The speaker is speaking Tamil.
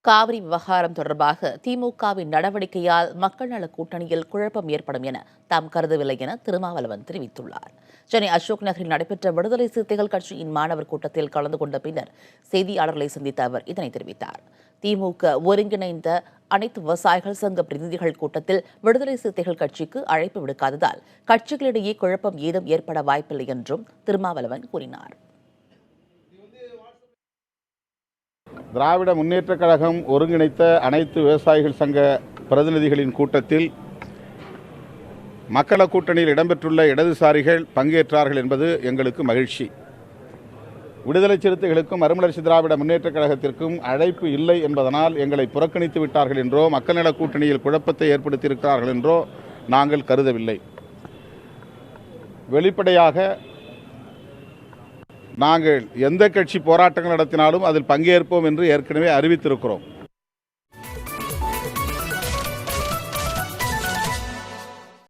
காவிரி விவகாரம் தொடர்பாக திமுகவின் நடவடிக்கையால் மக்கள் நல கூட்டணியில் குழப்பம் ஏற்படும் என தாம் கருதவில்லை என திருமாவளவன் தெரிவித்துள்ளார். சென்னை அசோக் நகரில் நடைபெற்ற விடுதலை சிறுத்தைகள் கட்சியின் மாணவர் கூட்டத்தில் கலந்து கொண்ட பின்னர் செய்தியாளர்களை சந்தித்த அவர் இதனை தெரிவித்தார். திமுக ஒருங்கிணைந்த அனைத்து விவசாயிகள் சங்க பிரதிநிதிகள் கூட்டத்தில் விடுதலை சிறுத்தைகள் கட்சிக்கு அழைப்பு விடுக்காததால் கட்சிகளிடையே குழப்பம் ஏதும் ஏற்பட வாய்ப்பில்லை என்றும் திருமாவளவன் கூறினார். திராவிட முன்னேற்றக் கழகம் ஒருங்கிணைத்த அனைத்து விவசாயிகள் சங்க பிரதிநிதிகளின் கூட்டத்தில் மக்கள கூட்டணியில் இடம்பெற்றுள்ள இடதுசாரிகள் பங்கேற்றார்கள் என்பது எங்களுக்கு மகிழ்ச்சி. விடுதலை சிறுத்தைகளுக்கும் மறுமலர்ச்சி திராவிட முன்னேற்றக் கழகத்திற்கும் அழைப்பு இல்லை என்பதனால் எங்களை புறக்கணித்து விட்டார்கள் என்றோ மக்கள் நல கூட்டணியில் குழப்பத்தை ஏற்படுத்தியிருக்கிறார்கள் என்றோ நாங்கள் கருதவில்லை. வெளிப்படையாக நாங்கள் எந்த கட்சி போராட்டங்கள் நடத்தினாலும் அதில் பங்கேற்போம் என்று ஏற்கனவே அறிவித்திருக்கிறோம்.